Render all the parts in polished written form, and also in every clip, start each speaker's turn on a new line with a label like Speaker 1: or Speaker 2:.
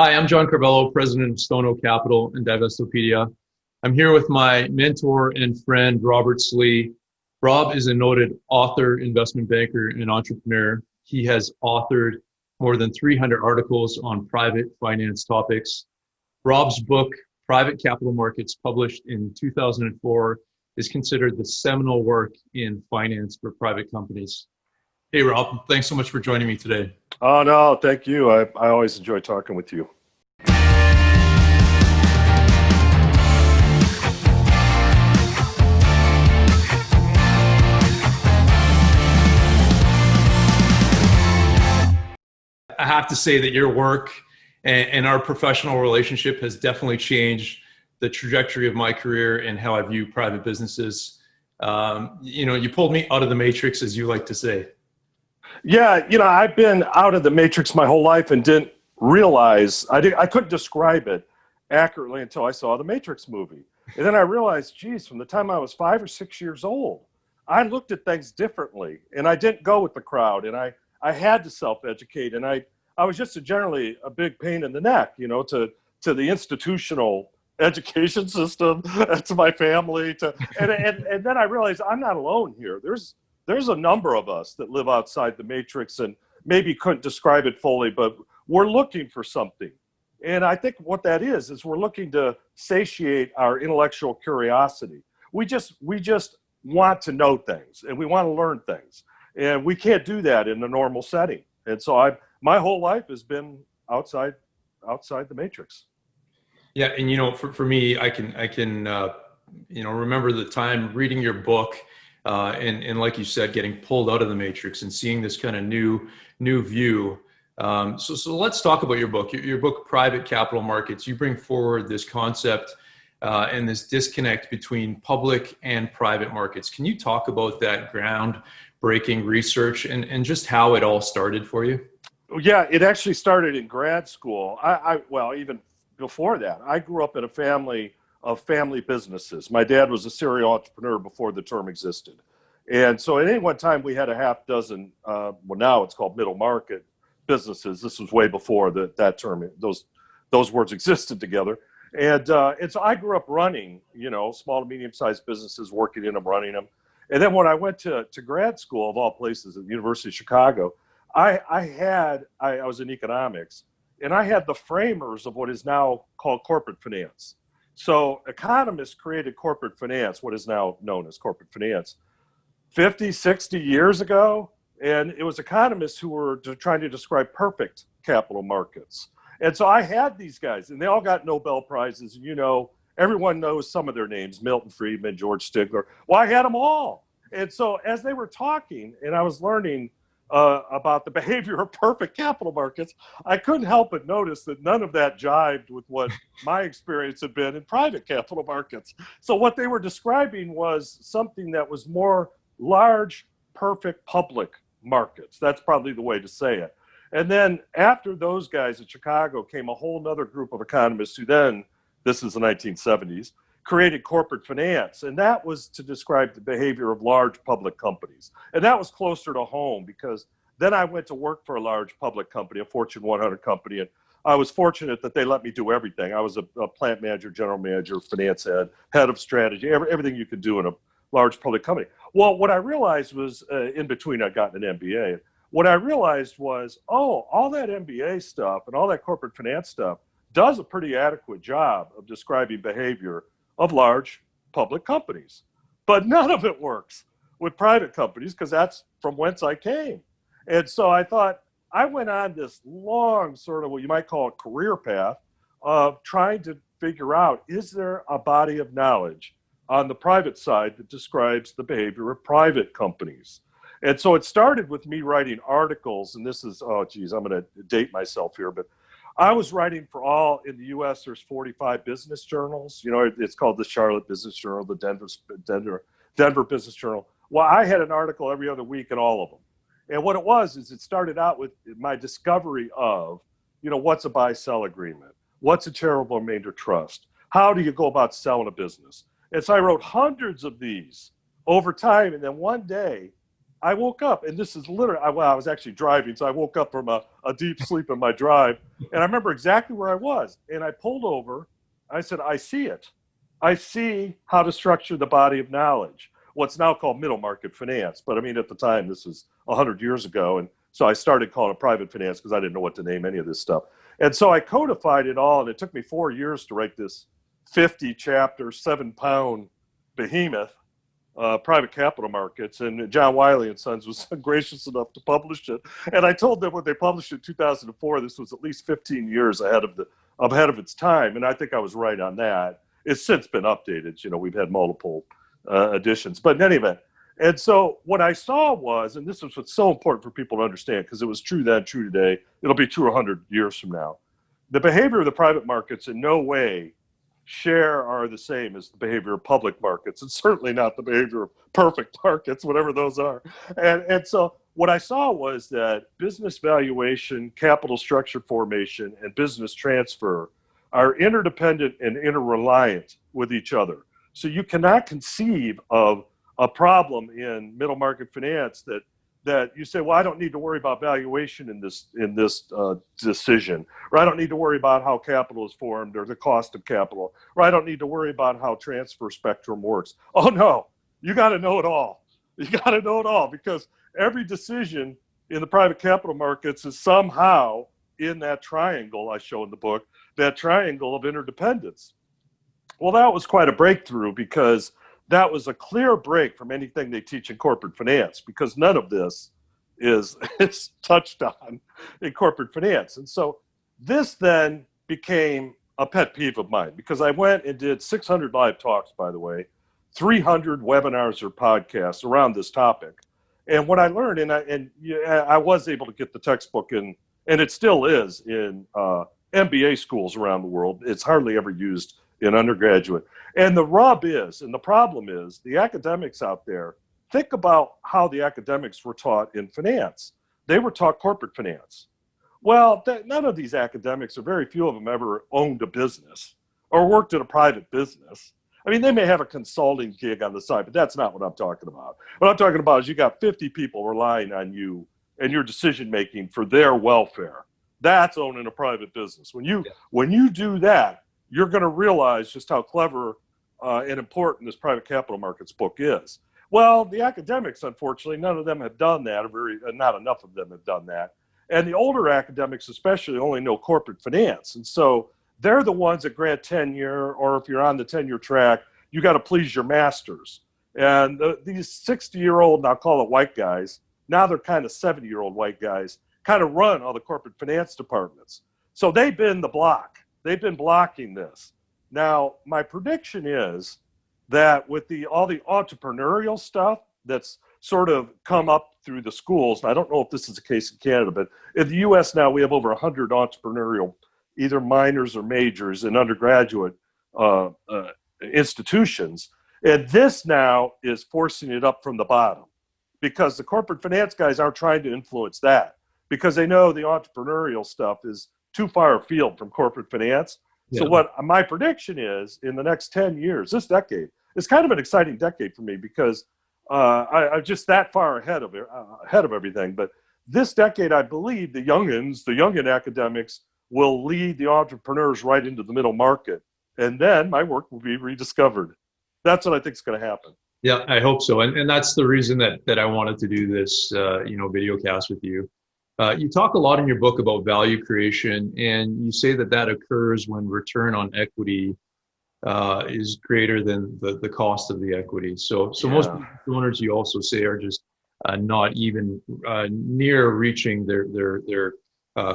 Speaker 1: Hi, I'm John Carvello, president of Stono Capital and Divestopedia. I'm here with my mentor and friend, Robert Slee. Rob is a noted author, investment banker, and entrepreneur. He has authored more than 300 articles on private finance topics. Rob's book, Private Capital Markets, published in 2004, is considered the seminal work in finance for private companies. Hey, Rob, thanks so much for joining me today.
Speaker 2: Oh, no, thank you. I always enjoy talking with you.
Speaker 1: I have to say that your work and our professional relationship has definitely changed the trajectory of my career and how I view private businesses. You pulled me out of the matrix, as you like to say.
Speaker 2: Yeah, I've been out of the matrix my whole life and didn't realize, I couldn't describe it accurately until I saw the Matrix movie. And then I realized, geez, from the time I was 5 or 6 years old, I looked at things differently and I didn't go with the crowd, and I had to self-educate, and I was just generally a big pain in the neck, to the institutional education system, to my family, and then I realized I'm not alone here. There's a number of us that live outside the matrix and maybe couldn't describe it fully, but we're looking for something. And I think what that is we're looking to satiate our intellectual curiosity. We just want to know things and we want to learn things. And we can't do that in a normal setting. And so my whole life has been outside the matrix.
Speaker 1: Yeah, and for me, I can remember the time reading your book, and like you said, getting pulled out of the matrix and seeing this kind of new view. So let's talk about your book. Your book, Private Capital Markets. You bring forward this concept and this disconnect between public and private markets. Can you talk about that groundbreaking research and just how it all started for you?
Speaker 2: Yeah, it actually started in grad school. Well, even before that, I grew up in a family of family businesses. My dad was a serial entrepreneur before the term existed. And so at any one time we had a half dozen, well, now it's called middle market businesses. This was way before that term, those words existed together. And so I grew up running, small to medium-sized businesses, working in them, running them. And then when I went to grad school, of all places, at the University of Chicago, I was in economics, and I had the framers of what is now called corporate finance. So economists created corporate finance, what is now known as corporate finance, 50, 60 years ago. And it was economists who were trying to describe perfect capital markets. And so I had these guys, and they all got Nobel Prizes. And everyone knows some of their names, Milton Friedman, George Stigler. Well, I had them all. And so as they were talking, and I was learning about the behavior of perfect capital markets, I couldn't help but notice that none of that jived with what my experience had been in private capital markets. So what they were describing was something that was more large, perfect public markets. That's probably the way to say it. And then after those guys at Chicago came a whole other group of economists who then, this is the 1970s, created corporate finance. And that was to describe the behavior of large public companies. And that was closer to home because then I went to work for a large public company, a Fortune 100 company. And I was fortunate that they let me do everything. I was a plant manager, general manager, finance head of strategy, everything you could do in a large public company. Well, what I realized was, in between I'd gotten an MBA, what I realized was, all that MBA stuff and all that corporate finance stuff does a pretty adequate job of describing behavior of large public companies. But none of it works with private companies because that's from whence I came. And so I thought, I went on this long sort of what you might call a career path of trying to figure out, is there a body of knowledge on the private side that describes the behavior of private companies? And so it started with me writing articles, and this is, I'm going to date myself here, but I was writing for in the US, there's 45 business journals. It's called the Charlotte Business Journal, the Denver Business Journal. Well, I had an article every other week in all of them. And what it was is it started out with my discovery of, what's a buy-sell agreement? What's a charitable remainder trust? How do you go about selling a business? And so I wrote hundreds of these over time. And then one day I woke up, and this is literally, well, I was actually driving, so I woke up from a deep sleep in my drive, and I remember exactly where I was. And I pulled over. I said, I see it. I see how to structure the body of knowledge, what's now called middle market finance. But I mean, at the time, this was 100 years ago. And so I started calling it private finance because I didn't know what to name any of this stuff. And so I codified it all, and it took me 4 years to write this 50-chapter, 7-pound behemoth, private capital markets, and John Wiley and Sons was gracious enough to publish it. And I told them when they published it in 2004, this was at least 15 years ahead of its time, and I think I was right on that. It's since been updated. You know, we've had multiple editions, but in any event. And so what I saw was, and this is what's so important for people to understand, because it was true then, true today, it'll be true 100 years from now. The behavior of the private markets in no way are the same as the behavior of public markets, and certainly not the behavior of perfect markets, whatever those are. And so what I saw was that business valuation, capital structure formation, and business transfer are interdependent and interreliant with each other. So you cannot conceive of a problem in middle market finance that you say, well, I don't need to worry about valuation in this decision, or I don't need to worry about how capital is formed or the cost of capital, or I don't need to worry about how transfer spectrum works. Oh no, you got to know it all. You got to know it all, because every decision in the private capital markets is somehow in that triangle I show in the book, that triangle of interdependence. Well, that was quite a breakthrough, because that was a clear break from anything they teach in corporate finance, because none of this is touched on in corporate finance. And so this then became a pet peeve of mine, because I went and did 600 live talks, by the way, 300 webinars or podcasts around this topic. And what I learned, and I was able to get the textbook in, and it still is in MBA schools around the world. It's hardly ever used in undergraduate. And the rub is, and the problem is, the academics out there, think about how the academics were taught in finance. They were taught corporate finance. Well, none of these academics, or very few of them, ever owned a business or worked in a private business. I mean, they may have a consulting gig on the side, but that's not what I'm talking about. What I'm talking about is you got 50 people relying on you and your decision-making for their welfare. That's owning a private business. When you do that, you're going to realize just how clever and important this private capital markets book is. Well, the academics, unfortunately, none of them have done that, or not enough of them have done that. And the older academics especially only know corporate finance. And so they're the ones that grant tenure, or if you're on the tenure track, you got to please your masters. And these 60-year-old, and I'll call it white guys, now they're kind of 70-year-old white guys, kind of run all the corporate finance departments. So they've been the block. They've been blocking this. Now, my prediction is that with all the entrepreneurial stuff that's sort of come up through the schools, and I don't know if this is the case in Canada, but in the U.S. now we have over 100 entrepreneurial, either minors or majors in undergraduate institutions. And this now is forcing it up from the bottom, because the corporate finance guys aren't trying to influence that, because they know the entrepreneurial stuff is too far afield from corporate finance. Yeah. So what my prediction is, in the next 10 years, this decade, it's kind of an exciting decade for me, because I'm just that far ahead of everything. But this decade, I believe the youngin academics will lead the entrepreneurs right into the middle market. And then my work will be rediscovered. That's what I think is going to happen.
Speaker 1: Yeah, I hope so. And that's the reason that I wanted to do this, video cast with you. You talk a lot in your book about value creation, and you say that occurs when return on equity is greater than the cost of the equity. So yeah. Most business owners, you also say, are just not even near reaching their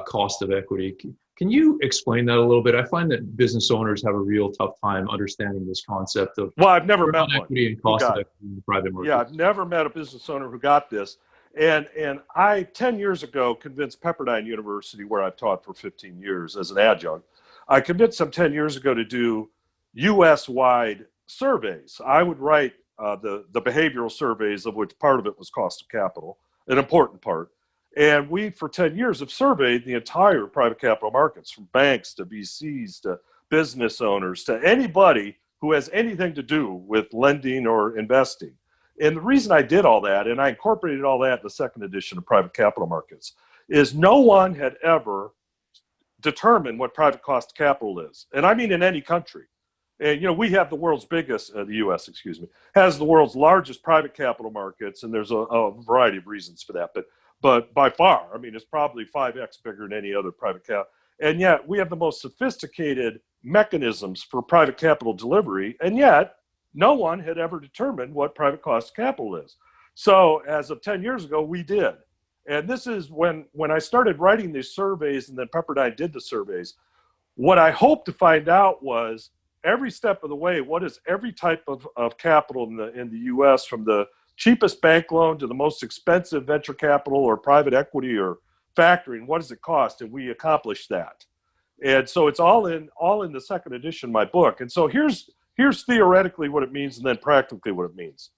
Speaker 1: cost of equity. Can you explain that a little bit? I find that business owners have a real tough time understanding this concept of
Speaker 2: I've never met
Speaker 1: equity and cost of equity in the private market.
Speaker 2: Yeah, I've never met a business owner who got this. And I, 10 years ago, convinced Pepperdine University, where I've taught for 15 years as an adjunct, I convinced them 10 years ago to do US-wide surveys. I would write the behavioral surveys, of which part of it was cost of capital, an important part. And we, for 10 years, have surveyed the entire private capital markets, from banks to VCs to business owners to anybody who has anything to do with lending or investing. And the reason I did all that, and I incorporated all that in the second edition of Private Capital Markets, is no one had ever determined what private cost of capital is. And I mean in any country. And, we have the world's biggest, the U.S., has the world's largest private capital markets, and there's a variety of reasons for that. But by far, it's probably 5x bigger than any other private cap. And yet we have the most sophisticated mechanisms for private capital delivery, and yet no one had ever determined what private cost of capital is. So as of 10 years ago, we did. And this is when I started writing these surveys, and then Pepperdine did the surveys, what I hoped to find out was every step of the way, what is every type of capital in the U.S., from the cheapest bank loan to the most expensive venture capital or private equity or factoring, what does it cost? And we accomplished that. And so it's all in the second edition of my book. And so here's theoretically what it means, and then practically what it means.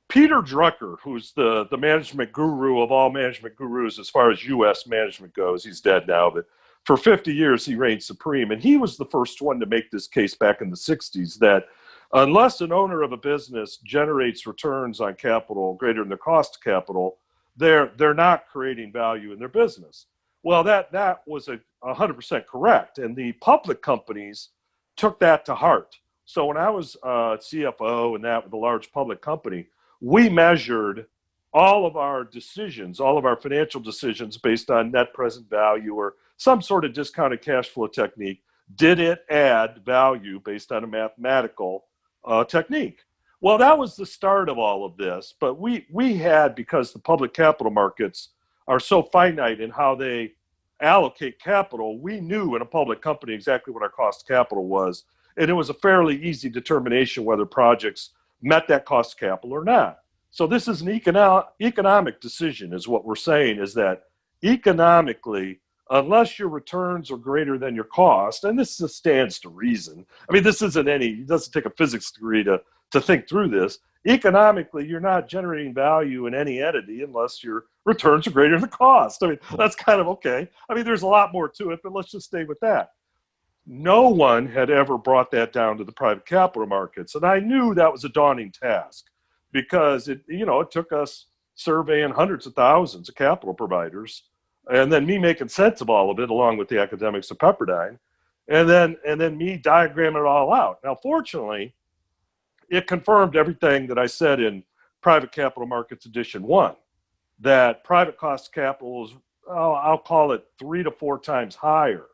Speaker 2: Peter Drucker, who's the management guru of all management gurus as far as U.S. management goes, he's dead now, but for 50 years he reigned supreme. And he was the first one to make this case back in the 60s that unless an owner of a business generates returns on capital greater than the cost of capital, they're not creating value in their business. Well, that was 100% correct. And the public companies took that to heart. So when I was CFO and that with a large public company, we measured all of our decisions, all of our financial decisions based on net present value or some sort of discounted cash flow technique. Did it add value based on a mathematical technique? Well, that was the start of all of this. But we had, because the public capital markets are so finite in how they allocate capital, we knew in a public company exactly what our cost of capital was. And it was a fairly easy determination whether projects met that cost of capital or not. So this is an economic decision, is what we're saying, is that economically, unless your returns are greater than your cost, and this stands to reason. This it doesn't take a physics degree to think through this. Economically, you're not generating value in any entity unless your returns are greater than the cost. That's kind of okay. There's a lot more to it, but let's just stay with that. No one had ever brought that down to the private capital markets. And I knew that was a daunting task because it took us surveying hundreds of thousands of capital providers and then me making sense of all of it along with the academics of Pepperdine and then me diagramming it all out. Now, fortunately, it confirmed everything that I said in Private Capital Markets Edition 1, that private cost of capital is, I'll call it 3 to 4 times higher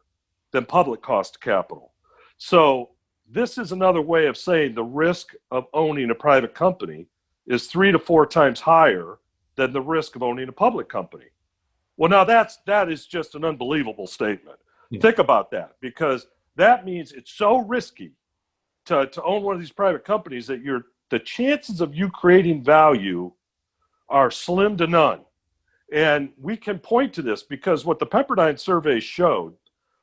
Speaker 2: than public cost of capital. So this is another way of saying the risk of owning a private company is 3 to 4 times higher than the risk of owning a public company. Well, now that is just an unbelievable statement. Yeah. Think about that, because that means it's so risky to own one of these private companies that the chances of you creating value are slim to none. And we can point to this because what the Pepperdine survey showed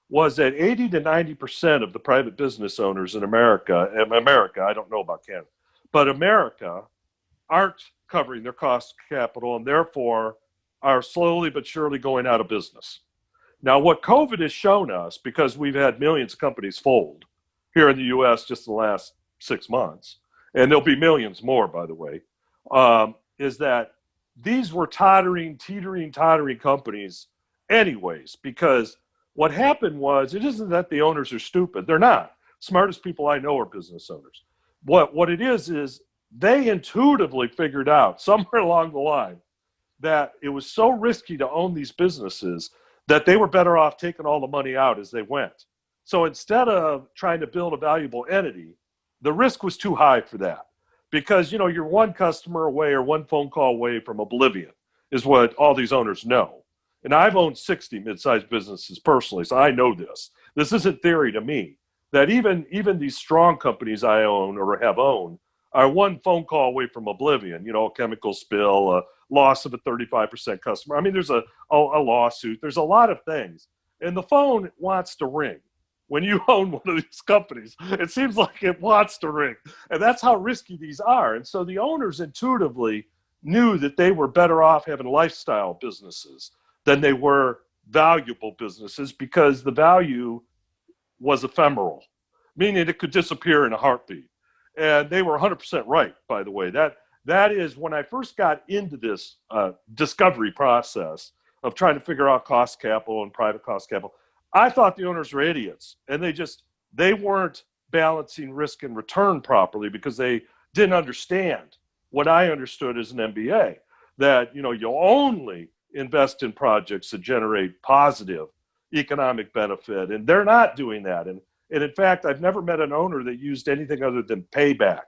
Speaker 2: was that 80 to 90% of the private business owners in America, I don't know about Canada, but America, aren't covering their cost of capital and therefore are slowly but surely going out of business. Now, what COVID has shown us, because we've had millions of companies fold here in the U.S. just in the last 6 months, and there'll be millions more, by the way, is that these were teetering companies anyways, because what happened was, it isn't that the owners are stupid. They're not. Smartest people I know are business owners. What it is they intuitively figured out somewhere along the line that it was so risky to own these businesses that they were better off taking all the money out as they went. So instead of trying to build a valuable entity, the risk was too high for that, because you're one customer away or one phone call away from oblivion is what all these owners know. And I've owned 60 mid-sized businesses personally, so I know this. This isn't theory to me, that even these strong companies I own or have owned are one phone call away from oblivion, a chemical spill, a loss of a 35% customer. There's a lawsuit. There's a lot of things. And the phone wants to ring. When you own one of these companies, it seems like it wants to ring. And that's how risky these are. And so the owners intuitively knew that they were better off having lifestyle businesses than they were valuable businesses, because the value was ephemeral, meaning it could disappear in a heartbeat. And they were 100% right, by the way. That That is when I first got into this discovery process of trying to figure out cost capital and private cost capital. I thought the owners were idiots, and they weren't balancing risk and return properly because they didn't understand what I understood as an MBA, that you only invest in projects that generate positive economic benefit, and they're not doing that. And in fact, I've never met an owner that used anything other than payback.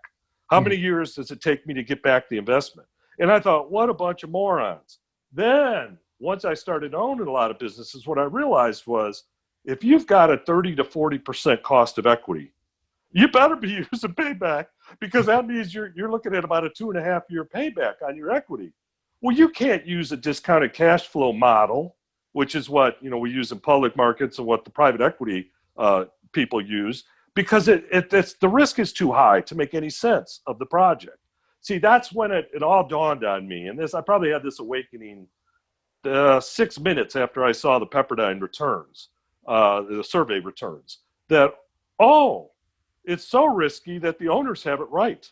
Speaker 2: How many years does it take me to get back the investment? And I thought, what a bunch of morons. Then once I started owning a lot of businesses, what I realized was, if you've got a 30 to 40% cost of equity, you better be using payback, because that means you're looking at about a 2.5-year payback on your equity. Well, you can't use a discounted cash flow model, which is what we use in public markets and what the private equity people use, because the risk is too high to make any sense of the project. See, that's when it all dawned on me, and I probably had this awakening 6 minutes after I saw the Pepperdine returns, the survey returns, that, it's so risky that the owners have it right,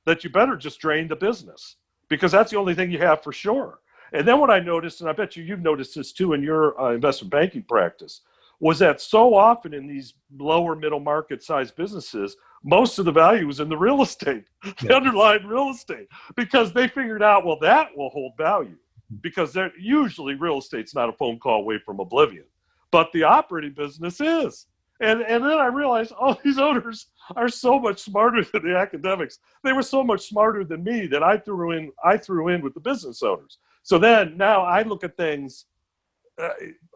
Speaker 2: that you better just drain the business, because that's the only thing you have for sure. And then what I noticed, and I bet you've noticed this too in your investment banking practice, was that so often in these lower middle market sized businesses, most of the value was in the real estate, the underlying real estate, because they figured out, well, that will hold value, because usually real estate's not a phone call away from oblivion, but the operating business is. And then I realized, these owners are so much smarter than the academics. They were so much smarter than me that I threw in with the business owners. So then now I look at things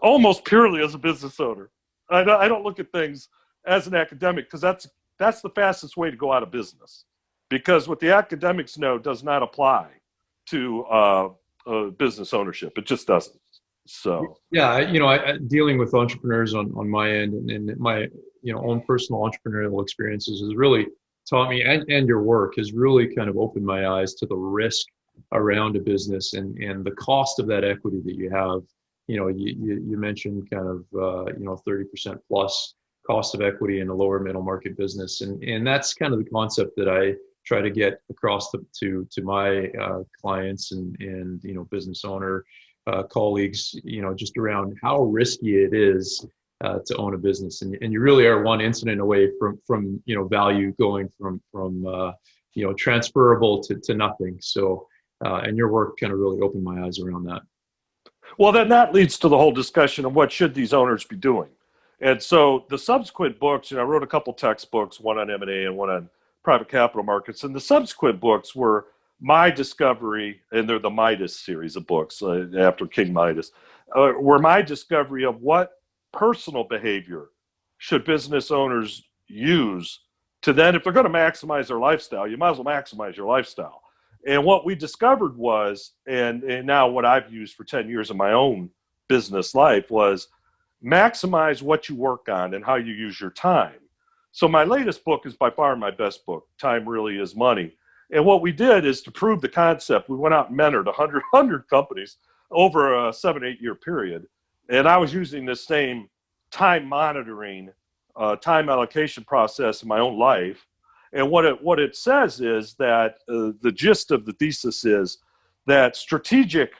Speaker 2: almost purely as a business owner. I don't look at things as an academic, because that's the fastest way to go out of business. Because what the academics know does not apply to business ownership. It just doesn't. So
Speaker 1: yeah, I dealing with entrepreneurs on my end, and my own personal entrepreneurial experiences has really taught me, and your work has really kind of opened my eyes to the risk around a business and the cost of that equity that you have. You mentioned kind of 30% plus cost of equity in a lower middle market business, and that's kind of the concept that I try to get across to my clients and business owner colleagues, just around how risky it is to own a business, and you really are one incident away from value going from transferable to nothing. So and your work kind of really opened my eyes around that.
Speaker 2: Well, then that leads to the whole discussion of what should these owners be doing. And so the subsequent books, I wrote a couple textbooks, one on M&A and one on private capital markets. And the subsequent books were my discovery, and they're the Midas series of books after King Midas, were my discovery of what personal behavior should business owners use to then, if they're going to maximize their lifestyle, you might as well maximize your lifestyle. And what we discovered was, and now what I've used for 10 years in my own business life, was maximize what you work on and how you use your time. So my latest book is by far my best book, Time Really Is Money. And what we did is, to prove the concept, we went out and mentored 100 companies over a 7-8 year period. And I was using this same time monitoring, time allocation process in my own life. And what it says is that the gist of the thesis is that strategic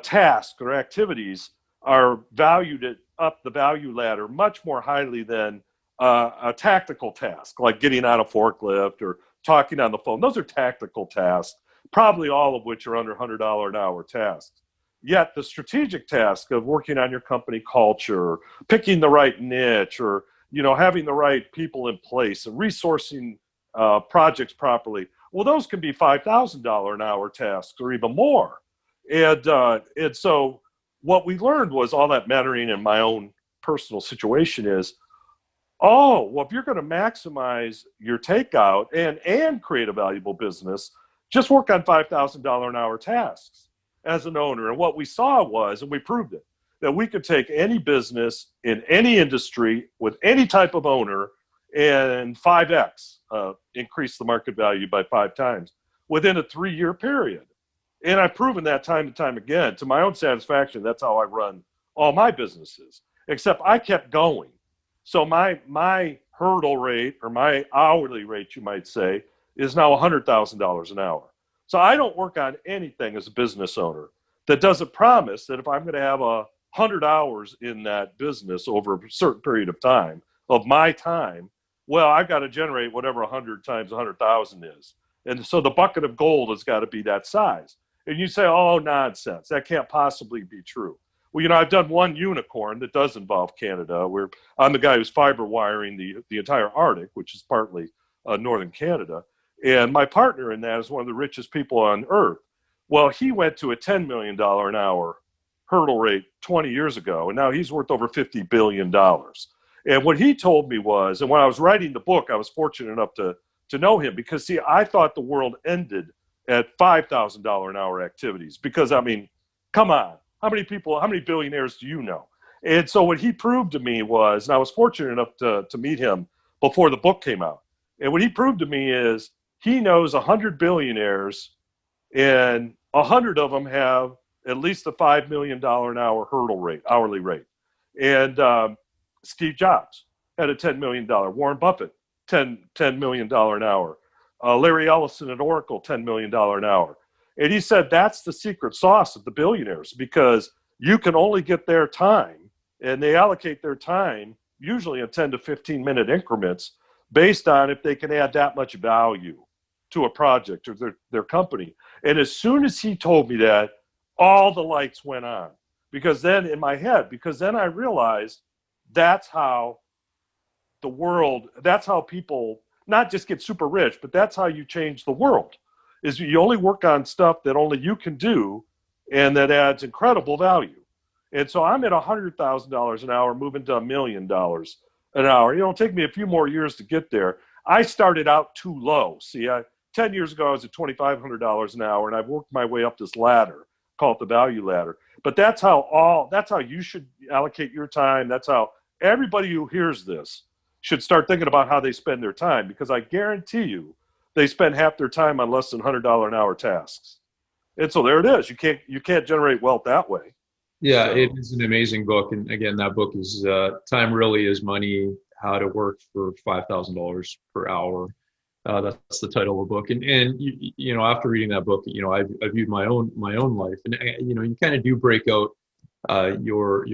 Speaker 2: tasks or activities are valued up the value ladder much more highly than a tactical task, like getting on a forklift or talking on the phone. Those are tactical tasks, probably all of which are under $100 an hour tasks. Yet the strategic task of working on your company culture, picking the right niche, or having the right people in place and resourcing projects properly, well, those can be $5,000 an hour tasks or even more. And so what we learned was, all that mentoring in my own personal situation is, if you're going to maximize your takeout and create a valuable business, just work on $5,000 an hour tasks as an owner. And what we saw was, and we proved it, that we could take any business in any industry with any type of owner and 5x increase the market value by 5 times within a 3-year period. And I've proven that time and time again. To my own satisfaction, that's how I run all my businesses, except I kept going. So my hurdle rate, or my hourly rate, you might say, is now $100,000 an hour. So I don't work on anything as a business owner that doesn't promise that if I'm going to have 100 hours in that business over a certain period of time of my time, well, I've got to generate whatever 100 times 100,000 is. And so the bucket of gold has got to be that size. And you say, oh, nonsense. That can't possibly be true. Well, I've done one unicorn that does involve Canada, where I'm the guy who's fiber wiring the entire Arctic, which is partly northern Canada. And my partner in that is one of the richest people on earth. Well, he went to a $10 million an hour hurdle rate 20 years ago, and now he's worth over $50 billion. And what he told me was, and when I was writing the book, I was fortunate enough to know him because, see, I thought the world ended at $5,000 an hour activities because, I mean, come on, how many billionaires do you know? And so what he proved to me was, and I was fortunate enough to meet him before the book came out, and what he proved to me is he knows 100 billionaires, and 100 of them have at least a $5 million an hour hourly rate. And Steve Jobs had a $10 million, Warren Buffett, $10 million an hour. Larry Ellison at Oracle, $10 million an hour. And he said that's the secret sauce of the billionaires because you can only get their time, and they allocate their time usually in 10 to 15 minute increments based on if they can add that much value to a project or their company. And as soon as he told me that, all the lights went on. Because then in my head, I realized that's how the world, that's how people not just get super rich, but that's how you change the world, is you only work on stuff that only you can do and that adds incredible value. And so I'm at $100,000 an hour, moving to $1 million an hour. It'll take me a few more years to get there. I started out too low. See, 10 years ago, I was at $2,500 an hour, and I've worked my way up this ladder, call it the value ladder. But that's how you should allocate your time. That's how everybody who hears this should start thinking about how they spend their time, because I guarantee you they spend half their time on less than $100 an hour tasks. And so there it is. You can't generate wealth that way.
Speaker 1: Yeah,
Speaker 2: So.
Speaker 1: it is an amazing book. And again, that book is Time Really Is Money, How to Work for $5,000 per hour. That's the title of the book. And after reading that book, I viewed my own life, and you kind of do break out your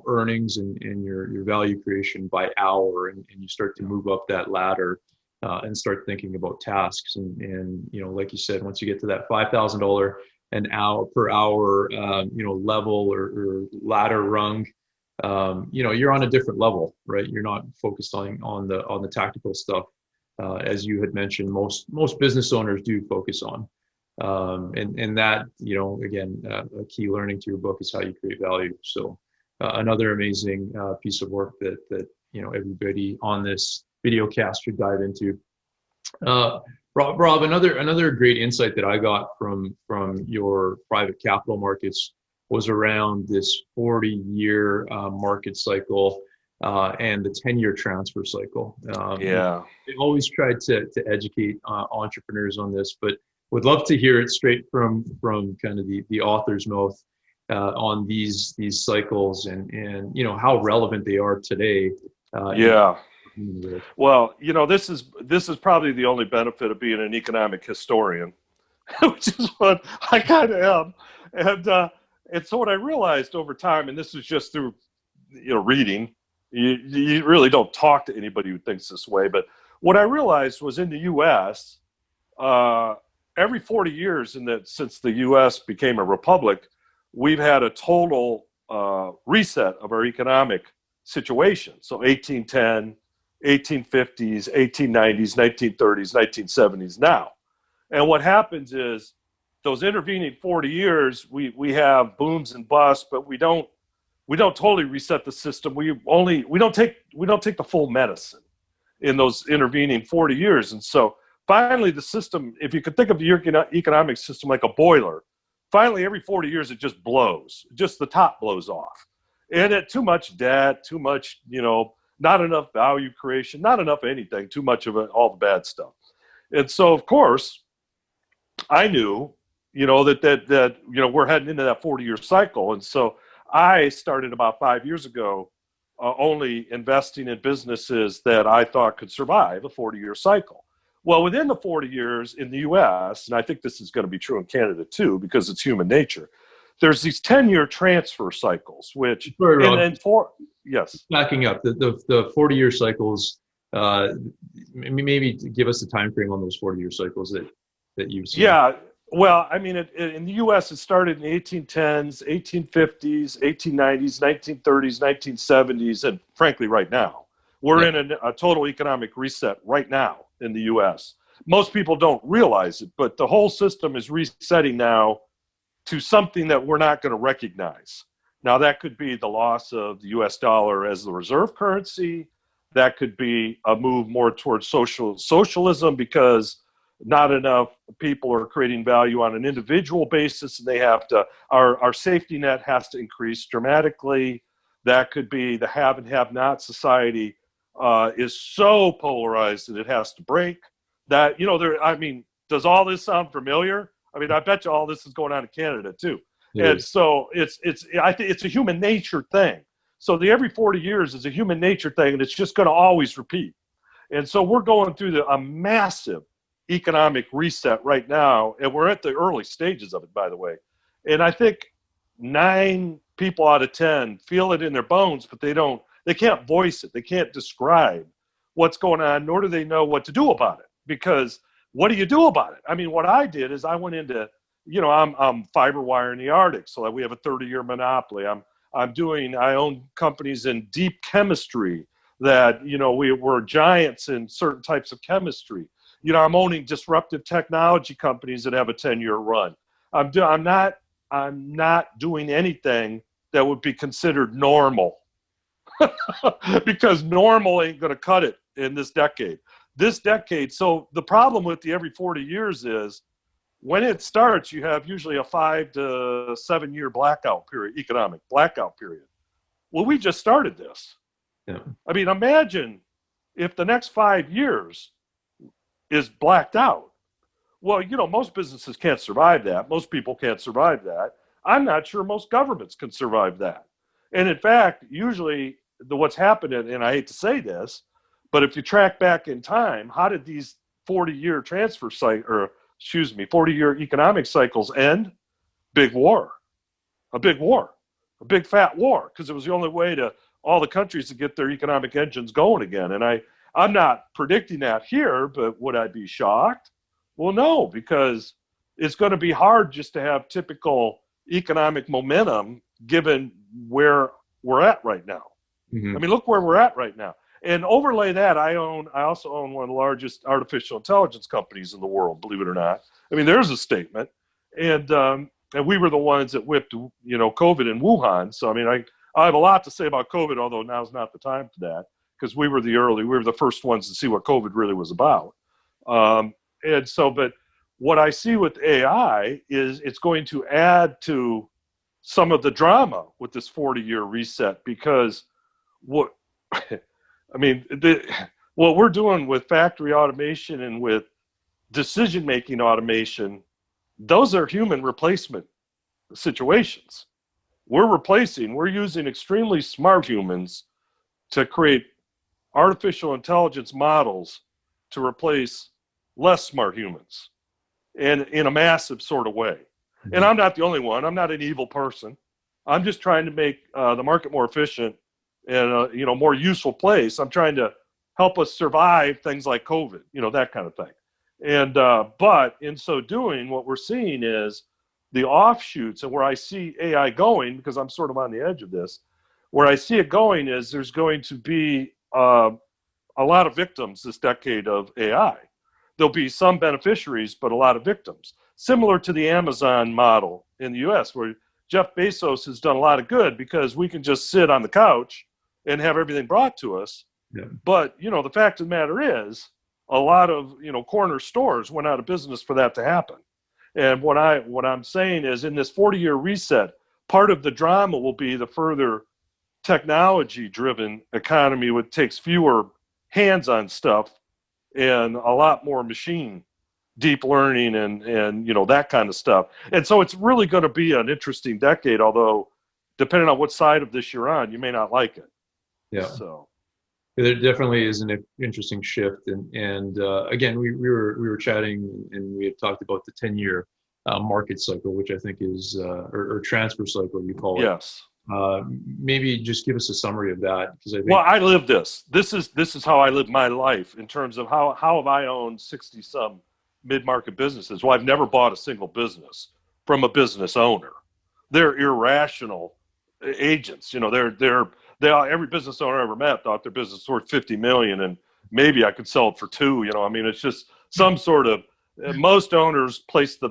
Speaker 1: earnings and your value creation by hour, and you start to move up that ladder and start thinking about tasks. And like you said, once you get to that $5,000 an hour per hour level or ladder rung, you're on a different level, right? You're not focused on the tactical stuff. As you had mentioned, most business owners do focus on. And that, again, a key learning to your book is how you create value. So another amazing piece of work that everybody on this video cast should dive into. Rob, another great insight that I got from your private capital markets was around this 40-year market cycle and the 10-year transfer cycle.
Speaker 2: Yeah.
Speaker 1: They always tried to educate entrepreneurs on this, but would love to hear it straight from kind of the author's mouth on these cycles and how relevant they are today.
Speaker 2: Yeah. Well, this is probably the only benefit of being an economic historian, which is what I kind of am. And so what I realized over time, and this is just through reading, you really don't talk to anybody who thinks this way, but what I realized was in the U.S., every 40 years since the U.S. became a republic, we've had a total reset of our economic situation. So 1810, 1850s, 1890s, 1930s, 1970s now. And what happens is those intervening 40 years, we have booms and busts, but we don't totally reset the system. We don't take the full medicine in those intervening 40 years. And so finally the system, if you could think of your economic system like a boiler, finally every 40 years it just blows. Just the top blows off. And too much debt, too much, not enough value creation, not enough anything, too much of all the bad stuff. And so, of course, I knew, that we're heading into that 40-year cycle. And so I started about 5 years ago only investing in businesses that I thought could survive a 40-year cycle. Well, within the 40 years in the US, and I think this is going to be true in Canada too, because it's human nature, there's these 10-year transfer cycles, which,
Speaker 1: Sorry, Rob,
Speaker 2: yes.
Speaker 1: backing up, the 40-year cycles, maybe give us a time frame on those 40-year cycles that you've seen.
Speaker 2: Yeah, well, I mean, in the U.S., it started in the 1810s, 1850s, 1890s, 1930s, 1970s, and frankly, right now. We're in a total economic reset right now in the U.S. Most people don't realize it, but the whole system is resetting now to something that we're not going to recognize. Now, that could be the loss of the U.S. dollar as the reserve currency. That could be a move more towards socialism, because not enough people are creating value on an individual basis, and they have to, our safety net has to increase dramatically. That could be the have and have not society is so polarized that it has to break. That, I mean, does all this sound familiar? I mean, I bet you all this is going on in Canada too. And so I think it's a human nature thing. So the every 40 years is a human nature thing, and it's just going to always repeat. And so we're going through a massive economic reset right now, and we're at the early stages of it, by the way. And I think 9 people out of 10 feel it in their bones, but they can't voice it. They can't describe what's going on, nor do they know what to do about it. Because what do you do about it? I mean, what I did is I went into, I'm fiber wire in the Arctic, so we have a 30-year monopoly. I own companies in deep chemistry that, we're giants in certain types of chemistry. I'm owning disruptive technology companies that have a 10-year run. I'm not doing anything that would be considered normal because normal ain't going to cut it in this decade. So the problem with the every 40 years is when it starts, you have usually a 5 to 7 year blackout period, economic blackout period. Well, we just started this.
Speaker 1: Yeah.
Speaker 2: I mean, imagine if the next 5 years is blacked out. Well, most businesses can't survive that. Most people can't survive that. I'm not sure most governments can survive that. And in fact, usually what's happened, and I hate to say this, but if you track back in time, how did these 40-year 40-year economic cycles end? Big war. A big fat war, because it was the only way to all the countries to get their economic engines going again. And I'm not predicting that here, but would I be shocked? Well, no, because it's going to be hard just to have typical economic momentum given where we're at right now. Mm-hmm. I mean, look where we're at right now. And overlay that, I also own one of the largest artificial intelligence companies in the world, believe it or not. I mean, there's a statement. And we were the ones that whipped, COVID in Wuhan. So, I mean, I have a lot to say about COVID, although now's not the time for that, because we were the first ones to see what COVID really was about. And so, but what I see with AI is it's going to add to some of the drama with this 40-year reset, because what we're doing with factory automation and with decision-making automation, those are human replacement situations. We're using extremely smart humans to create artificial intelligence models to replace less smart humans, and in a massive sort of way. Mm-hmm. And I'm not the only one. I'm not an evil person. I'm just trying to make the market more efficient and more useful place. I'm trying to help us survive things like COVID, that kind of thing. And but in so doing, what we're seeing is the offshoots, and where I see AI going, because I'm sort of on the edge of this, where I see it going is there's going to be a lot of victims this decade of AI. There'll be some beneficiaries, but a lot of victims. Similar to the Amazon model in the US, where Jeff Bezos has done a lot of good because we can just sit on the couch and have everything brought to us. Yeah. But, the fact of the matter is a lot of, corner stores went out of business for that to happen. And what I'm saying is in this 40-year reset, part of the drama will be the further technology-driven economy, which takes fewer hands-on stuff and a lot more machine deep learning and that kind of stuff. And so it's really going to be an interesting decade, although depending on what side of this you're on, you may not like it.
Speaker 1: Yeah.
Speaker 2: So
Speaker 1: There definitely is an interesting shift, and again, we were chatting, and we had talked about the 10-year market cycle, which I think is or transfer cycle you call it.
Speaker 2: Yes.
Speaker 1: Maybe just give us a summary of that, because I think.
Speaker 2: Well, I live this. This is how I live my life in terms of how have I owned 60 some mid-market businesses. Well, I've never bought a single business from a business owner. They're irrational agents. You know, every business owner I ever met thought their business was worth 50 million, and maybe I could sell it for 2. You know, I mean, it's just some sort of. Most owners place the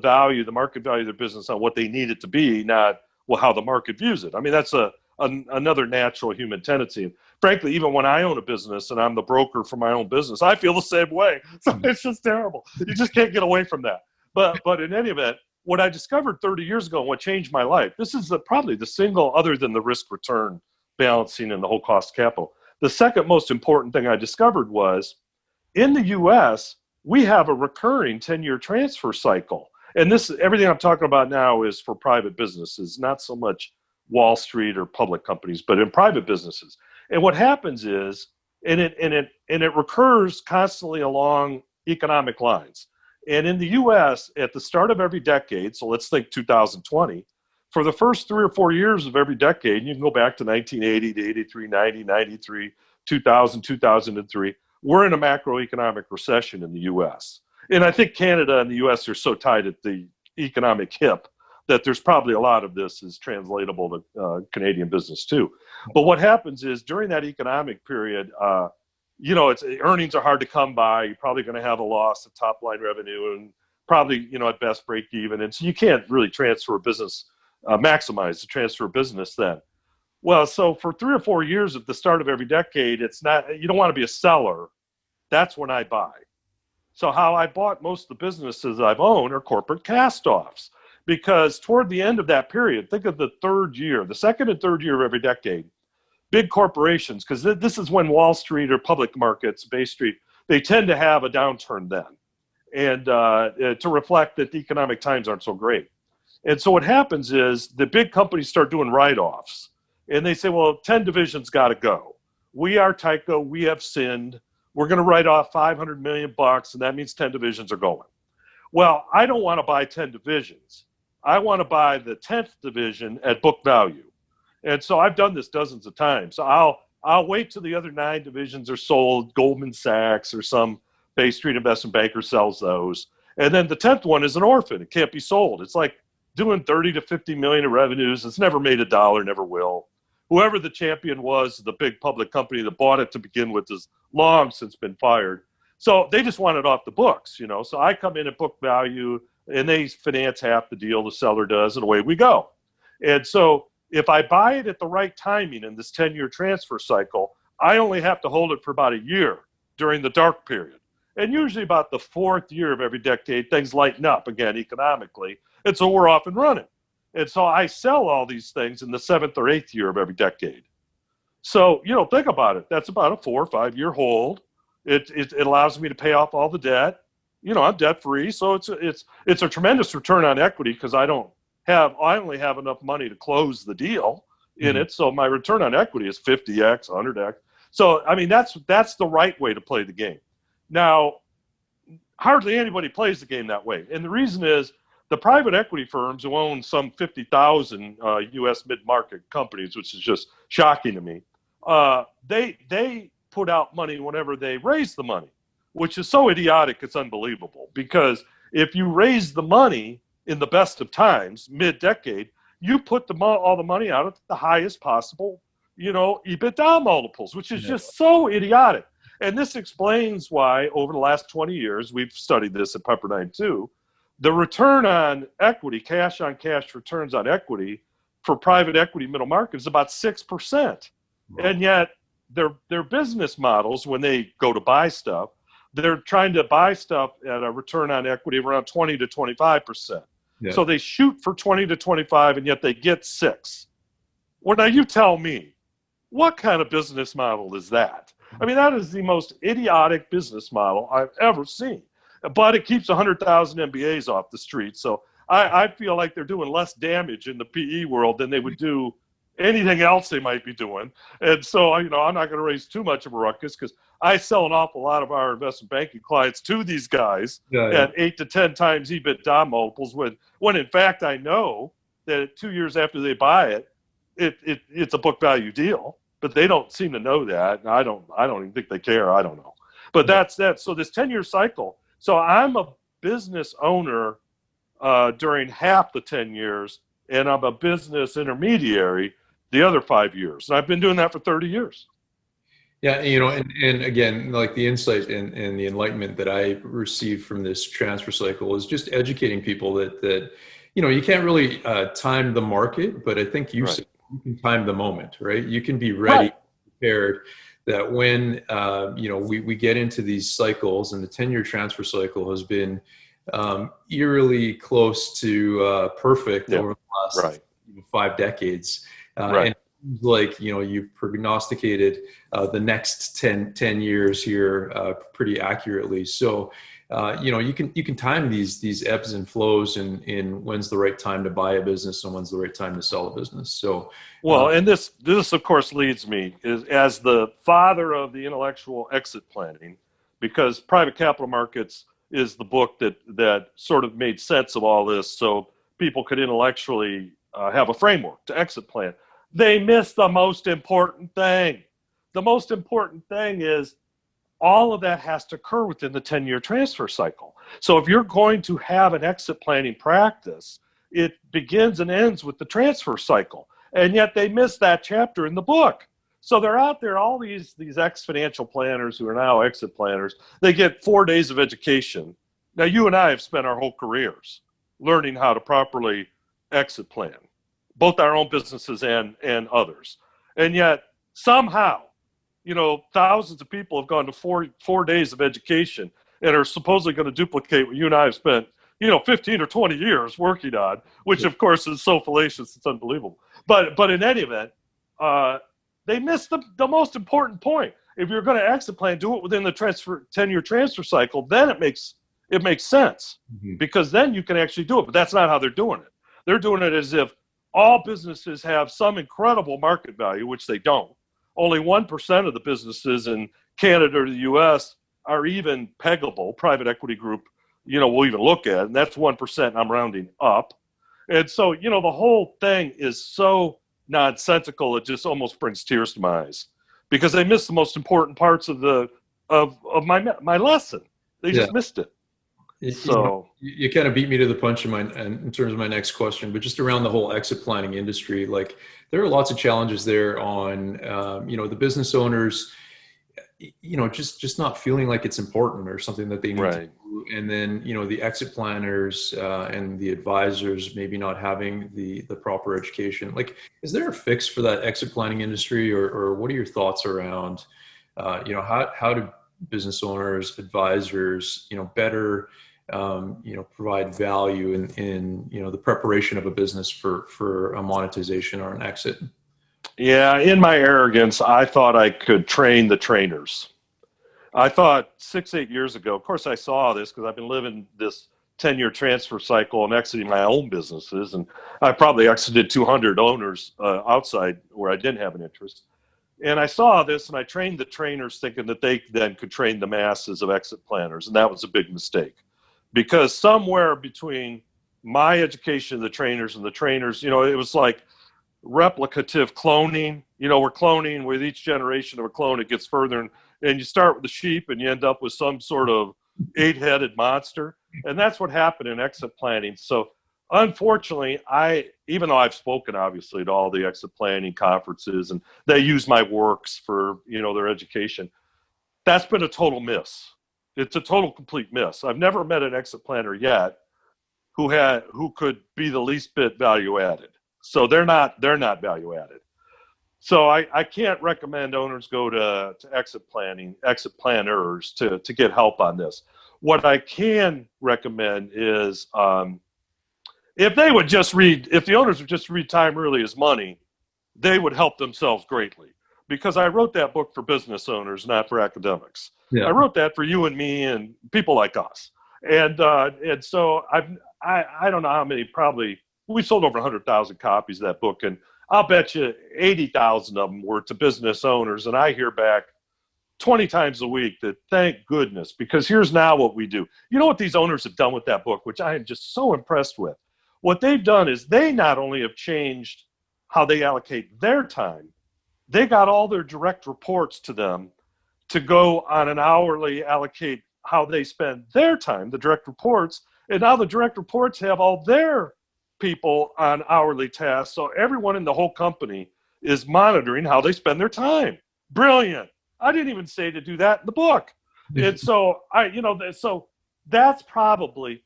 Speaker 2: market value of their business on what they need it to be, not how the market views it. I mean, that's another natural human tendency. And frankly, even when I own a business and I'm the broker for my own business, I feel the same way. So it's just terrible. You just can't get away from that. But in any event, what I discovered 30 years ago and what changed my life, this is probably the single, other than the risk return balancing and the whole cost capital, the second most important thing I discovered was in the US, we have a recurring 10-year transfer cycle. And everything I'm talking about now is for private businesses, not so much Wall Street or public companies, but in private businesses. And what happens is, and it recurs constantly along economic lines. And in the US, at the start of every decade, so let's think 2020, for the first 3 or 4 years of every decade, you can go back to 1980 to 83, 90, 93, 2000, 2003, we're in a macroeconomic recession in the US. And I think Canada and the US are so tied at the economic hip that there's probably a lot of this is translatable to Canadian business too. But what happens is during that economic period, earnings are hard to come by. You're probably going to have a loss of top line revenue and probably, at best break even. And so you can't really transfer a business, maximize the transfer of business then. Well, so for 3 or 4 years at the start of every decade, you don't want to be a seller. That's when I buy. So how I bought most of the businesses I've owned are corporate cast-offs, because toward the end of that period, think of the second and third year of every decade, big corporations, because this is when Wall Street or public markets, Bay Street, they tend to have a downturn then, and to reflect that the economic times aren't so great. And so what happens is the big companies start doing write-offs, and they say, well, 10 divisions got to go. We are Tyco, we have sinned. We're going to write off $500 million, and that means 10 divisions are going. Well, I don't want to buy 10 divisions. I want to buy the 10th division at book value. And so I've done this dozens of times. So I'll wait till the other 9 divisions are sold. Goldman Sachs or some Bay Street investment banker sells those. And then the 10th one is an orphan. It can't be sold. It's like doing 30 to 50 million in revenues. It's never made $1, never will. Whoever the champion was, the big public company that bought it to begin with, is long since been fired. So they just want it off the books, So I come in at book value, and they finance half the deal, the seller does, and away we go. And so if I buy it at the right timing in this 10-year transfer cycle, I only have to hold it for about a year during the dark period. And usually about the 4th year of every decade, things lighten up again economically, and so we're off and running. And so I sell all these things in the 7th or 8th year of every decade. So, think about it. That's about a 4 or 5 year hold. It allows me to pay off all the debt. I'm debt free. So it's a tremendous return on equity, because I only have enough money to close the deal in it. So my return on equity is 50x, 100x. So, I mean, that's the right way to play the game. Now, hardly anybody plays the game that way. And the reason is, the private equity firms who own some 50,000 U.S. mid-market companies, which is just shocking to me, they put out money whenever they raise the money, which is so idiotic it's unbelievable. Because if you raise the money in the best of times, mid-decade, you put all the money out at the highest possible, EBITDA multiples, which is just so idiotic. And this explains why over the last 20 years, we've studied this at Pepperdine too, the return on equity, cash on cash returns on equity for private equity middle market is about 6%. And yet their business models, when they go to buy stuff, they're trying to buy stuff at a return on equity of around 20 to 25%. Yeah. So they shoot for 20 to 25, and yet they get 6. Well, now you tell me, what kind of business model is that? I mean, that is the most idiotic business model I've ever seen. But it keeps 100,000 MBAs off the street. So I feel like they're doing less damage in the PE world than they would do anything else they might be doing. And so, I'm not going to raise too much of a ruckus because I sell an awful lot of our investment banking clients to these guys at 8 to 10 times EBITDA multiples when in fact I know that 2 years after they buy it, it's a book value deal. But they don't seem to know that. And I don't even think they care. I don't know. But that's that. So this 10-year cycle. So I'm a business owner during half the 10 years, and I'm a business intermediary the other 5 years. And I've been doing that for 30 years.
Speaker 1: Yeah, and again, like the insight and the enlightenment that I received from this transfer cycle is just educating people that you can't really time the market, but I think you can time the moment, right? You can be ready, prepared, that when we get into these cycles, and the 10-year transfer cycle has been eerily close to perfect over the last 5 decades. And like you've prognosticated the next 10 years here pretty accurately. So you can time these ebbs and flows in when's the right time to buy a business and when's the right time to sell a business. So
Speaker 2: and this of course leads me as the father of the intellectual exit planning, because Private Capital Markets is the book that sort of made sense of all this, so people could intellectually have a framework to exit plan. They missed the most important thing. The most important thing is all of that has to occur within the 10-year transfer cycle. So if you're going to have an exit planning practice, it begins and ends with the transfer cycle. And yet they missed that chapter in the book. So they're out there, all these ex-financial planners who are now exit planners, they get 4 days of education. Now, you and I have spent our whole careers learning how to properly exit plan, both our own businesses and others. And yet somehow, thousands of people have gone to four days of education and are supposedly going to duplicate what you and I have spent, 15 or 20 years working on, which of course is so fallacious, it's unbelievable. But in any event, they missed the most important point. If you're going to exit plan, do it within the 10-year transfer cycle, then it makes sense, because then you can actually do it. But that's not how they're doing it. They're doing it as if all businesses have some incredible market value, which they don't. Only 1% of the businesses in Canada or the U.S. are even peggable. Private equity group, will even look at, and that's 1%. I'm rounding up. And so, the whole thing is so nonsensical, it just almost brings tears to my eyes, because they missed the most important parts of my lesson. They just missed it. So
Speaker 1: you kind of beat me to the punch in terms of my next question, but just around the whole exit planning industry, like there are lots of challenges there on, the business owners, just not feeling like it's important or something that they need to do. And then, the exit planners and the advisors maybe not having the proper education. Like, is there a fix for that exit planning industry, or what are your thoughts around, how do business owners, advisors, better provide value in the preparation of a business for a monetization or an exit?
Speaker 2: Yeah, in my arrogance, I thought I could train the trainers. I thought 6-8 years ago, of course I saw this because I've been living this 10-year transfer cycle and exiting my own businesses, and I probably exited 200 owners outside where I didn't have an interest. And I saw this, and I trained the trainers thinking that they then could train the masses of exit planners, and that was a big mistake. Because somewhere between my education of the trainers and the trainers, it was like replicative cloning. We're cloning with each generation of a clone. It gets further, and you start with the sheep and you end up with some sort of 8-headed monster. And that's what happened in exit planning. So unfortunately, even though I've spoken obviously to all the exit planning conferences and they use my works for, their education, that's been a total miss. It's a total complete miss. I've never met an exit planner yet who could be the least bit value added. So they're not value added. So I can't recommend owners go to exit planners to get help on this. What I can recommend is if the owners would just read Time Really Is Money, they would help themselves greatly. Because I wrote that book for business owners, not for academics. Yeah. I wrote that for you and me and people like us. And so I don't know how many, probably we sold over 100,000 copies of that book. And I'll bet you 80,000 of them were to business owners. And I hear back 20 times a week that thank goodness, because here's now what we do. You know what these owners have done with that book, which I am just so impressed with? What they've done is they not only have changed how they allocate their time, they got all their direct reports to them to go on an hourly allocate how they spend their time, the direct reports. And now the direct reports have all their people on hourly tasks. So everyone in the whole company is monitoring how they spend their time. Brilliant. I didn't even say to do that in the book. And so so that's probably,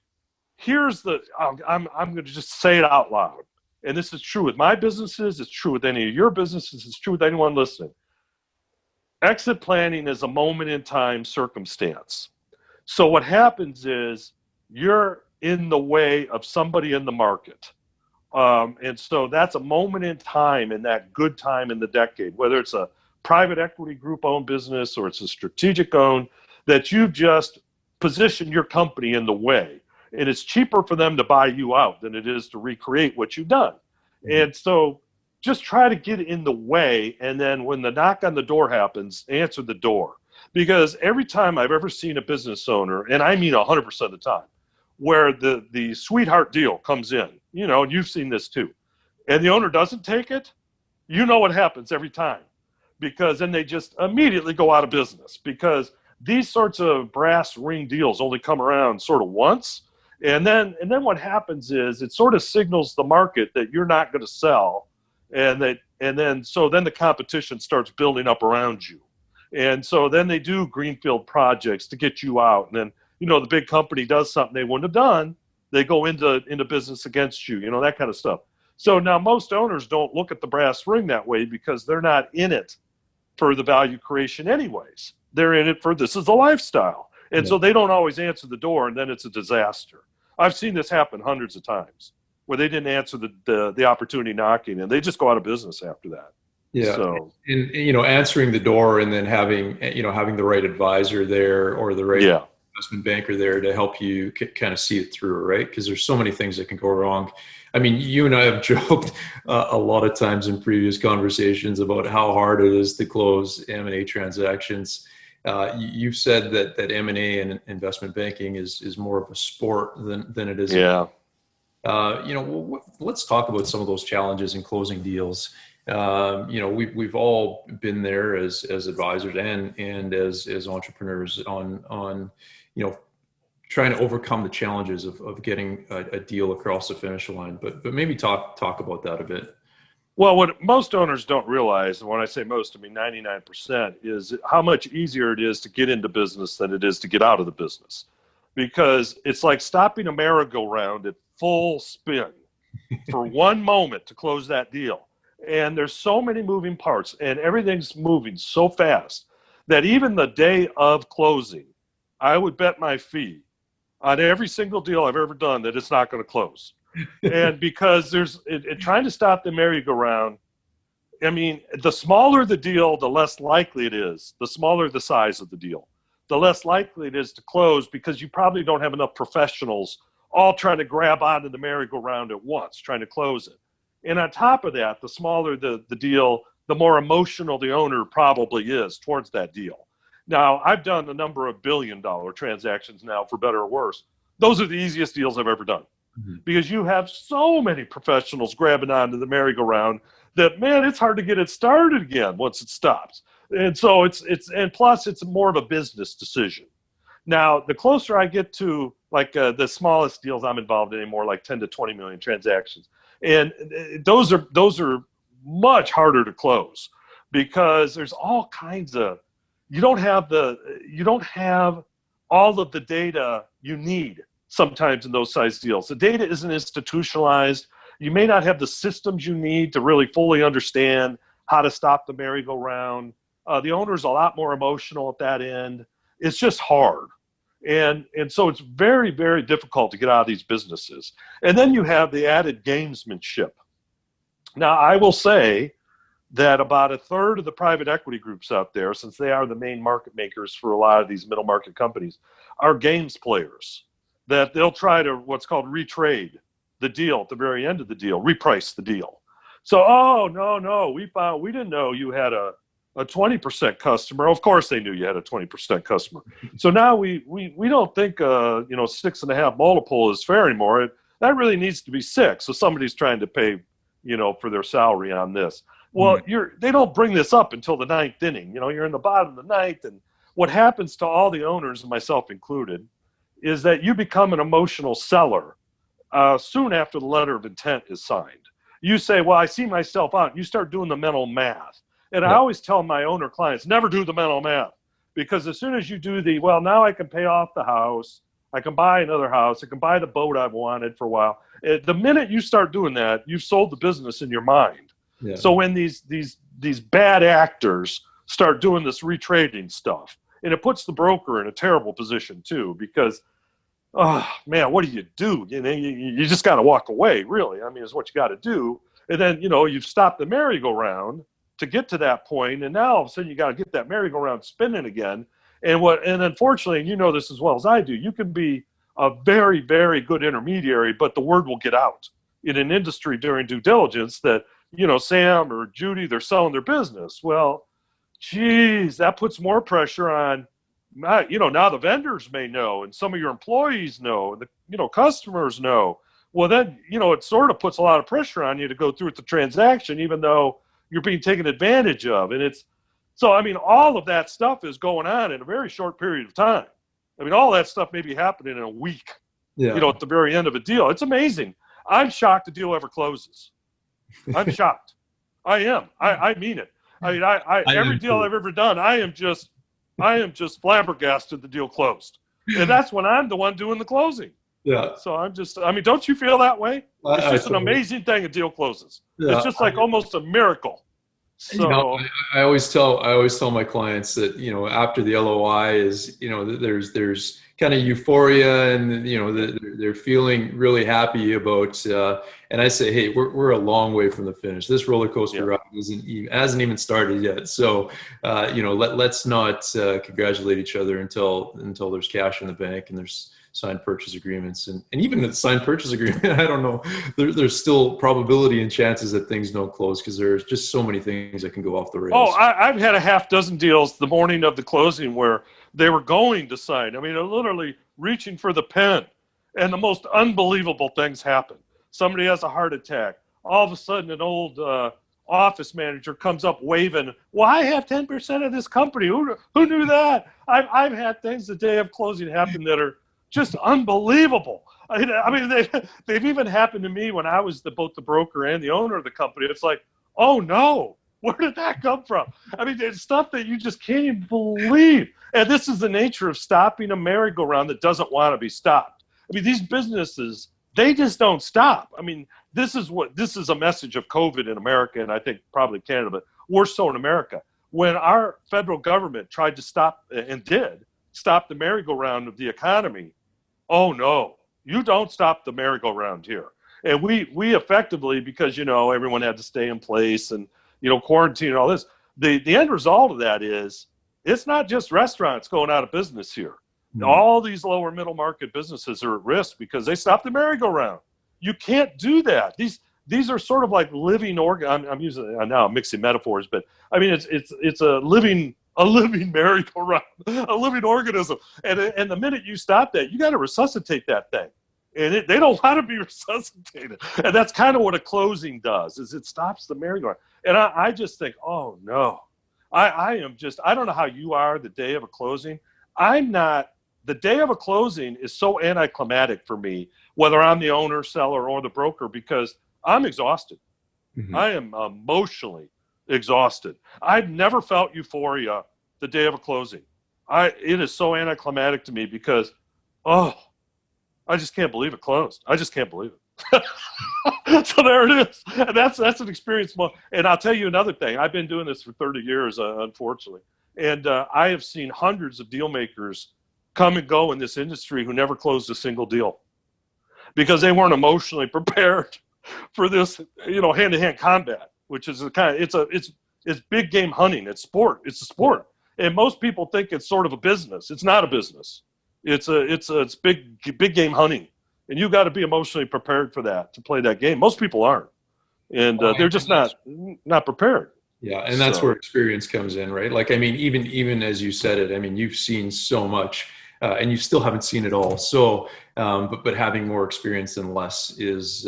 Speaker 2: I'm going to just say it out loud. And this is true with my businesses. It's true with any of your businesses. It's true with anyone listening. Exit planning is a moment in time circumstance. So what happens is you're in the way of somebody in the market. And so that's a moment in time, in that good time in the decade, whether it's a private equity group owned business or it's a strategic owned, that you've just positioned your company in the way. And it's cheaper for them to buy you out than it is to recreate what you've done. And so just try to get in the way. And then when the knock on the door happens, answer the door. Because every time I've ever seen a business owner, and I mean 100% of the time, where the sweetheart deal comes in, and you've seen this too, and the owner doesn't take it, you know what happens every time. Because then they just immediately go out of business, because these sorts of brass ring deals only come around sort of once. And then what happens is it sort of signals the market that you're not going to sell. And then the competition starts building up around you. And so then they do greenfield projects to get you out. And then, the big company does something they wouldn't have done. They go into business against you, that kind of stuff. So now most owners don't look at the brass ring that way, because they're not in it for the value creation anyways. They're in it for, this is a lifestyle. And so they don't always answer the door, and then it's a disaster. I've seen this happen hundreds of times, where they didn't answer the opportunity knocking, and they just go out of business after that.
Speaker 1: Yeah.
Speaker 2: So,
Speaker 1: and answering the door, and then having the right advisor there, or the right investment banker there to help you kind of see it through, right? Because there's so many things that can go wrong. I mean, you and I have joked a lot of times in previous conversations about how hard it is to close M&A transactions. You've said that M&A and investment banking is more of a sport than it is.
Speaker 2: Yeah.
Speaker 1: Let's talk about some of those challenges in closing deals. We've all been there as advisors and as entrepreneurs on trying to overcome the challenges of getting a deal across the finish line. But maybe talk about that a bit.
Speaker 2: Well, what most owners don't realize, and when I say most, I mean 99%, is how much easier it is to get into business than it is to get out of the business. Because it's like stopping a merry-go-round at full spin for one moment to close that deal. And there's so many moving parts, and everything's moving so fast that even the day of closing, I would bet my fee on every single deal I've ever done that it's not going to close. And because trying to stop the merry-go-round, I mean, the smaller the deal, the less likely it is. The smaller the size of the deal, the less likely it is to close, because you probably don't have enough professionals all trying to grab onto the merry-go-round at once, trying to close it. And on top of that, the smaller the deal, the more emotional the owner probably is towards that deal. Now, I've done a number of billion-dollar transactions now, for better or worse. Those are the easiest deals I've ever done. Because you have so many professionals grabbing onto the merry-go-round that, man, it's hard to get it started again once it stops. And so and plus it's more of a business decision. Now, the closer I get to the smallest deals I'm involved in anymore, like 10 to 20 million transactions, and those are much harder to close, because there's all kinds of, you don't have all of the data you need sometimes in those size deals. The data isn't institutionalized. You may not have the systems you need to really fully understand how to stop the merry-go-round. The owner's a lot more emotional at that end. It's just hard. And so it's very, very difficult to get out of these businesses. And then you have the added gamesmanship. Now, I will say that about a third of the private equity groups out there, since they are the main market makers for a lot of these middle market companies, are games players. That they'll try to what's called retrade the deal at the very end of the deal, reprice the deal. So, oh, no, we didn't know you had a 20% customer. Of course they knew you had a 20% customer. So now we don't think, 6.5 multiple is fair anymore. That really needs to be 6. So somebody's trying to pay, for their salary on this. Well, they don't bring this up until the 9th inning. You're in the bottom of the 9th, and what happens to all the owners, and myself included, is that you become an emotional seller soon after the letter of intent is signed. You say, well, I see myself out. You start doing the mental math. And I always tell my owner clients, never do the mental math. Because as soon as you do now I can pay off the house, I can buy another house, I can buy the boat I've wanted for a while. The minute you start doing that, you've sold the business in your mind. Yeah. So when these bad actors start doing this retrading stuff, and it puts the broker in a terrible position too, because, oh man, what do? You just got to walk away, really. I mean, is what you got to do. And then, you've stopped the merry-go-round to get to that point, and now all of a sudden you got to get that merry-go-round spinning again. And unfortunately, and you know this as well as I do, you can be a very, very good intermediary, but the word will get out in an industry during due diligence that, Sam or Judy, they're selling their business. Well, geez, that puts more pressure on, now the vendors may know, and some of your employees know, and the customers know. Well, then, it sort of puts a lot of pressure on you to go through with the transaction, even though you're being taken advantage of. And all of that stuff is going on in a very short period of time. I mean, all that stuff may be happening in a week, at the very end of a deal. It's amazing. I'm shocked the deal ever closes. I'm shocked. I am. I mean it. I mean, every deal I've ever done, I am just flabbergasted the deal closed. And that's when I'm the one doing the closing. Yeah. So don't you feel that way? It's just an amazing thing a deal closes. Yeah. It's just like almost a miracle. So
Speaker 1: I always tell my clients that, after the LOI is, there's kind of euphoria, and, they're feeling really happy about, and I say, hey, we're a long way from the finish. This roller coaster ride hasn't even started yet. So, let's not congratulate each other until there's cash in the bank and there's signed purchase agreements, and even the signed purchase agreement, I don't know, there's still probability and chances that things don't close, because there's just so many things that can go off the rails.
Speaker 2: Oh, I've had a half dozen deals the morning of the closing where they were going to sign. I mean, they're literally reaching for the pen, and the most unbelievable things happen. Somebody has a heart attack. All of a sudden, an old office manager comes up waving, well, I have 10% of this company. Who knew that? I've had things the day of closing happen that are just unbelievable. I mean, they've even happened to me when I was both the broker and the owner of the company. It's like, oh no, where did that come from? I mean, it's stuff that you just can't even believe. And this is the nature of stopping a merry-go-round that doesn't want to be stopped. I mean, these businesses, they just don't stop. I mean, this is a message of COVID in America, and I think probably Canada, but worse so in America. When our federal government tried to stop, and did stop the merry-go-round of the economy, oh no, you don't stop the merry-go-round here. And we effectively, because everyone had to stay in place, and quarantine and all this, the end result of that is it's not just restaurants going out of business here. All these lower middle market businesses are at risk because they stopped the merry-go-round. You can't do that. These are sort of like living I'm mixing metaphors, but I mean it's a living merry-go-round, a living organism. And the minute you stop that, you got to resuscitate that thing. And they don't want to be resuscitated. And that's kind of what a closing does, is it stops the merry-go-round. And I just think, oh no, I don't know how you are the day of a closing. The day of a closing is so anticlimactic for me, whether I'm the owner, seller, or the broker, because I'm exhausted. Mm-hmm. I am emotionally exhausted. I've never felt euphoria the day of a closing. It is so anticlimactic to me because, I just can't believe it closed. I just can't believe it. So there it is. And that's an experience. And I'll tell you another thing. I've been doing this for 30 years, unfortunately. And I have seen hundreds of deal makers come and go in this industry who never closed a single deal because they weren't emotionally prepared for this, hand-to-hand combat, which is it's big game hunting. It's sport. It's a sport. And most people think it's sort of a business. It's not a business. It's big game hunting. And you got to be emotionally prepared for that, to play that game. Most people aren't. and
Speaker 1: Oh,
Speaker 2: they're
Speaker 1: and
Speaker 2: just
Speaker 1: that's,
Speaker 2: not prepared.
Speaker 1: yeah, and that's where
Speaker 2: So
Speaker 1: experience comes in, right? Like, I mean, even as you said it, I mean, you've seen so much, and you still haven't seen it all. So, but having more experience than less is,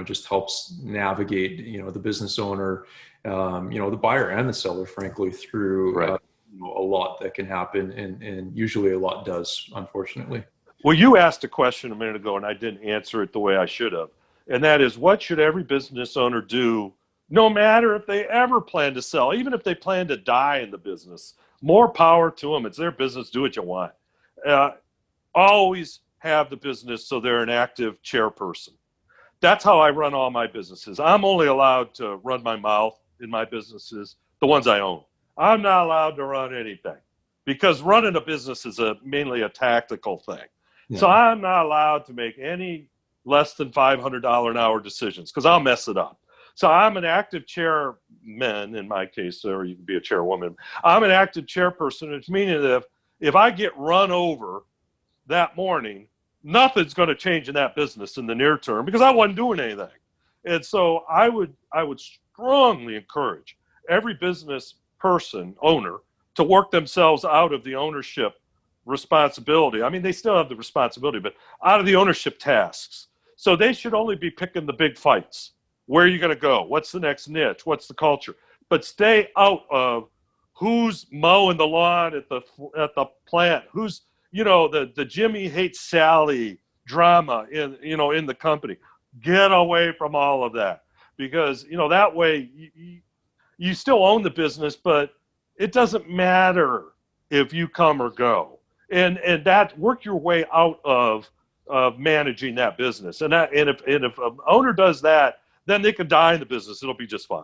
Speaker 1: just helps navigate, the business owner, the buyer and the seller, frankly, through
Speaker 2: right.
Speaker 1: a lot that can happen, and usually a lot does, unfortunately.
Speaker 2: Well, you asked a question a minute ago, and I didn't answer it the way I should have. And that is, what should every business owner do, no matter if they ever plan to sell, even if they plan to die in the business? More power to them. It's their business. Do what you want. Uh, Always have the business so they're an active chairperson. That's how I run all my businesses. I'm only allowed to run my mouth in my businesses, the ones I own. I'm not allowed to run anything because running a business is mainly a tactical thing.
Speaker 1: Yeah.
Speaker 2: So I'm not allowed to make any less than $500 an hour decisions because I'll mess it up. So I'm an active chairman in my case, or you can be a chairwoman. I'm an active chairperson, which means that if I get run over that morning, nothing's going to change in that business in the near term because I wasn't doing anything. And so I would strongly encourage every business person, owner, to work themselves out of the ownership responsibility. I mean, they still have the responsibility, but out of the ownership tasks. So they should only be picking the big fights. Where are you going to go? What's the next niche? What's the culture? But stay out of who's mowing the lawn at the plant, who's the Jimmy hates Sally drama in the company. Get away from all of that because that way you still own the business, but it doesn't matter if you come or go, and that work your way out of managing that business, and if an owner does that, then they can die in the business. It'll be just fine.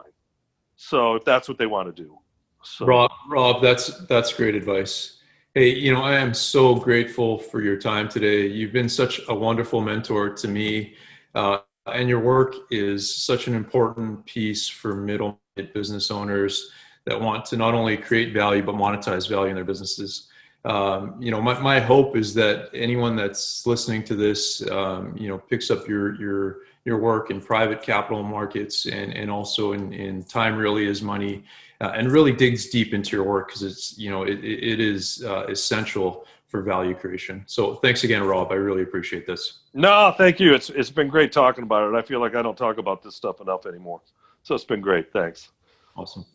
Speaker 2: So if that's what they want to do. So
Speaker 1: Rob, that's great advice. Hey, I am so grateful for your time today. You've been such a wonderful mentor to me, and your work is such an important piece for middle business owners that want to not only create value but monetize value in their businesses. My hope is that anyone that's listening to this, picks up your work in private capital markets and also in time really is money, and really digs deep into your work because it is essential for value creation. So thanks again, Rob. I really appreciate this.
Speaker 2: no, thank you. It's been great talking about it. I feel like I don't talk about this stuff enough anymore. So it's been great. Thanks.
Speaker 1: Awesome.